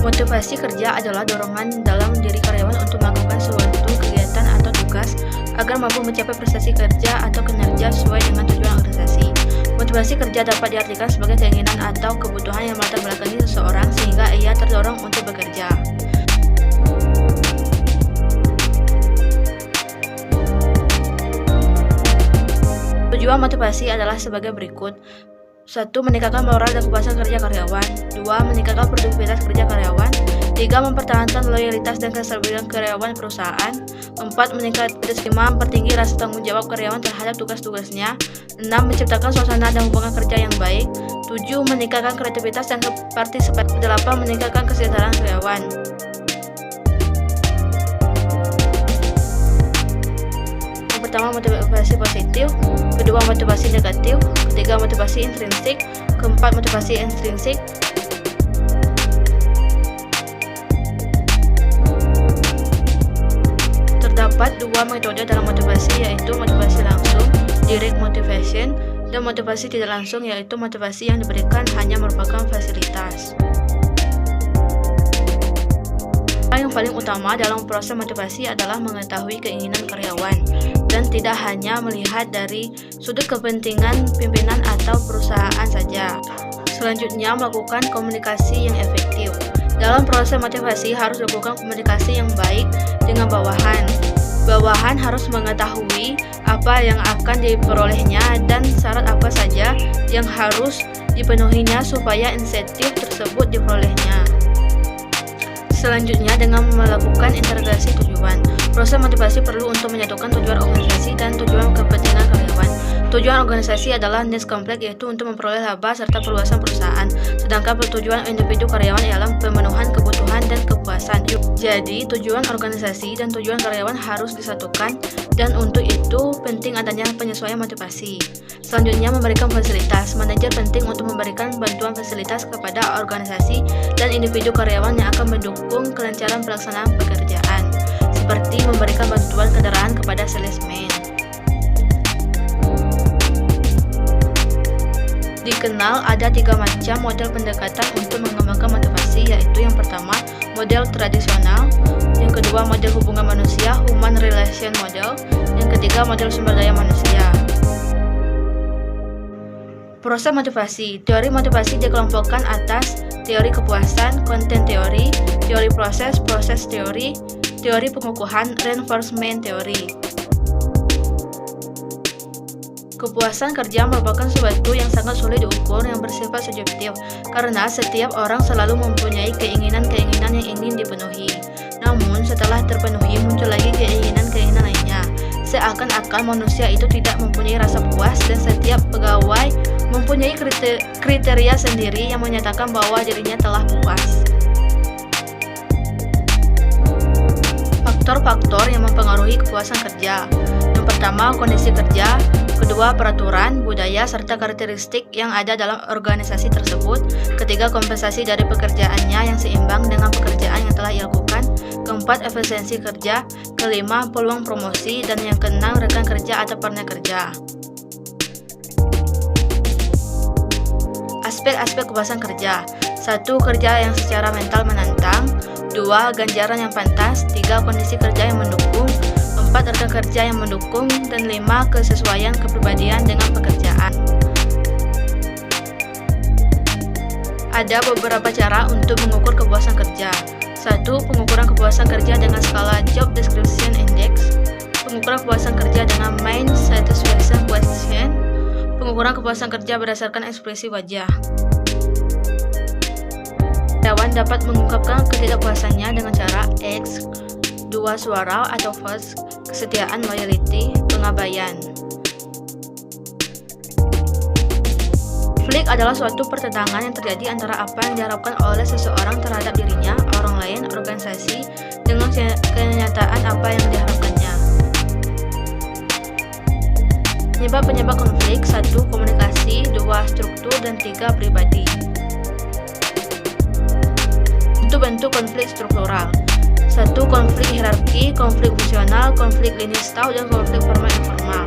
Motivasi kerja adalah dorongan dalam diri karyawan untuk melakukan suatu kegiatan atau tugas agar mampu mencapai prestasi kerja atau kinerja sesuai dengan tujuan organisasi. Motivasi kerja dapat diartikan sebagai keinginan atau kebutuhan yang melatar belakangi seseorang sehingga ia terdorong untuk bekerja. Tujuan motivasi adalah sebagai berikut. 1. Meningkatkan moral dan kepuasan kerja karyawan. 2. Meningkatkan produktivitas kerja karyawan. 3. Mempertahankan loyalitas dan kestabilan karyawan perusahaan. 4. Meningkatkan 5. Mempertinggi rasa tanggung jawab karyawan terhadap tugas-tugasnya. 6. Menciptakan suasana dan hubungan kerja yang baik. 7. Meningkatkan kreativitas dan partisipasi. 8. Meningkatkan kesejahteraan karyawan. Pertama, motivasi positif. Kedua, motivasi negatif. Ketiga, motivasi intrinsik. Keempat, motivasi ekstrinsik. Terdapat dua metode dalam motivasi, yaitu motivasi langsung (direct motivation) dan motivasi tidak langsung, yaitu motivasi yang diberikan hanya merupakan fasilitas. Yang paling utama dalam proses motivasi adalah mengetahui keinginan karyawan dan tidak hanya melihat dari sudut kepentingan pimpinan atau perusahaan saja. Selanjutnya, melakukan komunikasi yang efektif. Dalam proses motivasi harus dilakukan komunikasi yang baik dengan bawahan. Bawahan harus mengetahui apa yang akan diperolehnya dan syarat apa saja yang harus dipenuhinya supaya insentif tersebut diperolehnya. Selanjutnya, dengan melakukan integrasi tujuan. Proses motivasi perlu untuk menyatukan tujuan organisasi dan tujuan kepentingan karyawan. Tujuan organisasi adalah needs kompleks, yaitu untuk memperoleh laba serta perluasan perusahaan. Sedangkan tujuan individu karyawan ialah pemenuhan kebutuhan dan kepuasan. Jadi, tujuan organisasi dan tujuan karyawan harus disatukan, dan untuk itu penting adanya penyesuaian motivasi. Selanjutnya, memberikan fasilitas. Manajer penting untuk memberikan bantuan fasilitas kepada organisasi dan individu karyawan yang akan mendukung kelancaran pelaksanaan pekerjaan, seperti memberikan bantuan kendaraan kepada salesman. Dikenal ada 3 macam model pendekatan untuk mengembangkan motivasi, yaitu yang pertama, model tradisional, yang kedua, model hubungan manusia, human relation model, yang ketiga, model sumber daya manusia. Proses motivasi. Teori motivasi dikelompokkan atas teori kepuasan, konten teori, teori proses, proses teori, teori pengukuhan, reinforcement teori. Kepuasan kerja merupakan sesuatu yang sangat sulit diukur, yang bersifat subjektif, karena setiap orang selalu mempunyai keinginan-keinginan yang ingin dipenuhi. Namun, setelah terpenuhi, muncul lagi keinginan-keinginan lainnya. Seakan-akan manusia itu tidak mempunyai rasa puas, dan setiap pegawai mempunyai kriteria sendiri yang menyatakan bahwa dirinya telah puas. Faktor-faktor yang mempengaruhi kepuasan kerja. Yang pertama, kondisi kerja. Kedua, peraturan, budaya, serta karakteristik yang ada dalam organisasi tersebut. Ketiga, kompensasi dari pekerjaannya yang seimbang dengan pekerjaan yang telah dilakukan. Keempat, efisiensi kerja. Kelima, peluang promosi. Dan yang keenam, rekan kerja atau partner kerja. Aspek-aspek kepuasan kerja. 1. Kerja yang secara mental menantang. 2. Ganjaran yang pantas. 3. Kondisi kerja yang mendukung. 4. Rekan kerja yang mendukung. Dan 5. Kesesuaian kepribadian dengan pekerjaan. Ada beberapa cara untuk mengukur kepuasan kerja. 1. Pengukuran kepuasan kerja dengan skala Job Description Index. Pengukuran kepuasan kerja dengan Main Satisfaction Question. Pengukuran kepuasan kerja berdasarkan ekspresi wajah. Karyawan dapat mengungkapkan ketidakpuasannya dengan cara X, 2 suara atau votes, kesetiaan, loyalty, pengabaian. Konflik adalah suatu pertentangan yang terjadi antara apa yang diharapkan oleh seseorang terhadap dirinya, orang lain, organisasi, dengan kenyataan apa yang diharapkannya. Penyebab konflik. 1. Komunikasi. 2. Struktur. Dan 3. Pribadi. Bentuk konflik struktural. 1. Konflik hierarki, konflik fungsional, konflik lini stau, dan konflik formal informal.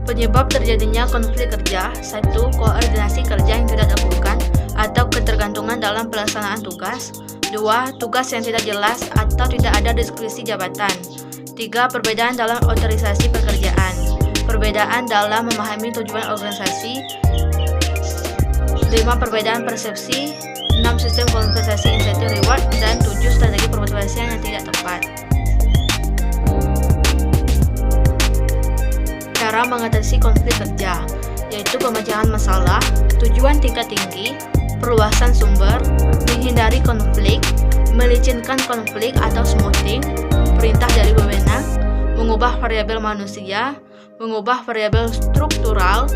Penyebab terjadinya konflik kerja: 1. Koordinasi kerja yang tidak dilakukan atau ketergantungan dalam pelaksanaan tugas. 2. Tugas yang tidak jelas atau tidak ada deskripsi jabatan. 3. Perbedaan dalam otorisasi pekerjaan. Perbedaan dalam memahami tujuan organisasi. 5. Perbedaan persepsi. 6. Sistem kompensasi insentif reward. Dan 7. Strategi permotivasian yang tidak tepat. Cara mengatasi konflik kerja, yaitu pemecahan masalah, tujuan tingkat tinggi, perluasan sumber, menghindari konflik, melicinkan konflik atau smoothing, perintah dari wewenang, mengubah variabel manusia, mengubah variabel struktural,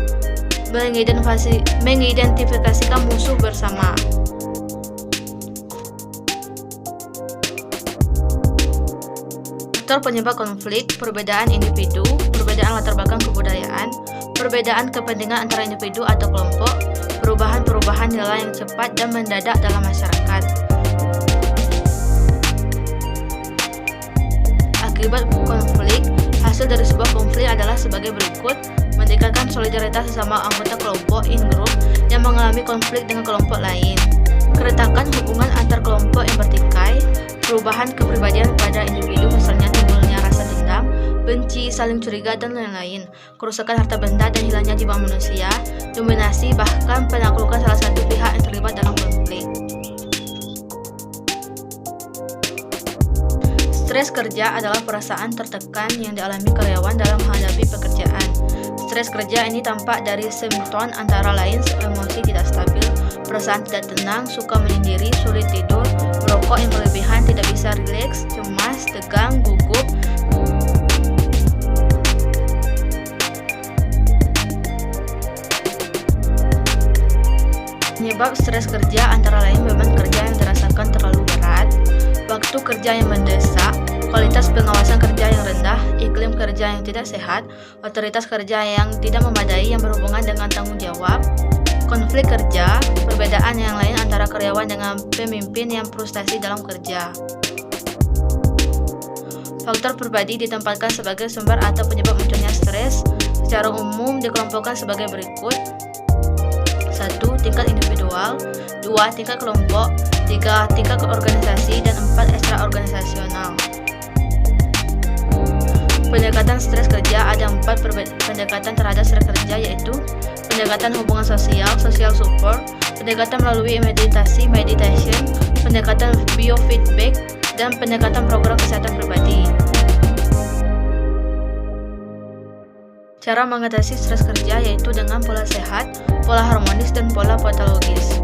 mengidentifikasikan musuh bersama. Faktor penyebab konflik: perbedaan individu, perbedaan latar belakang kebudayaan, perbedaan kepentingan antara individu atau kelompok, perubahan-perubahan nilai yang cepat dan mendadak dalam masyarakat. Akibat konflik: hasil dari sebuah konflik adalah sebagai berikut: meningkatkan solidaritas sesama anggota kelompok in-group yang mengalami konflik dengan kelompok lain, keretakan hubungan antar kelompok yang bertikai, perubahan kepribadian pada individu, misalnya timbulnya rasa dendam, benci, saling curiga, dan lain-lain, kerusakan harta benda dan hilangnya jiwa manusia, dominasi, bahkan penaklukan salah satu pihak yang terlibat dalam konflik. Stres kerja adalah perasaan tertekan yang dialami karyawan dalam menghadapi pekerjaan. Stres kerja ini tampak dari simptom antara lain emosi tidak stabil, perasaan tidak tenang, suka menyendiri, sulit tidur, merokok yang berlebihan, tidak bisa rileks, cemas, tegang, gugup. Penyebab stres kerja antara lain beban kerja yang dirasakan terlalu berat, waktu kerja yang mendesak, kualitas pengawasan kerja yang rendah, iklim kerja yang tidak sehat, otoritas kerja yang tidak memadai yang berhubungan dengan tanggung jawab, konflik kerja, perbedaan yang lain antara karyawan dengan pemimpin yang frustasi dalam kerja. Faktor pribadi ditempatkan sebagai sumber atau penyebab munculnya stres. Secara umum dikelompokkan sebagai berikut: 1. Tingkat individual, 2. Tingkat kelompok, 3. Tingkat organisasi, dan 4. ekstraorganisasional. Pendekatan stres kerja: ada 4 pendekatan terhadap stres kerja, yaitu pendekatan hubungan sosial, social support, pendekatan melalui meditation, pendekatan biofeedback, dan pendekatan program kesehatan pribadi. Cara mengatasi stres kerja yaitu dengan pola sehat, pola harmonis, dan pola patologis.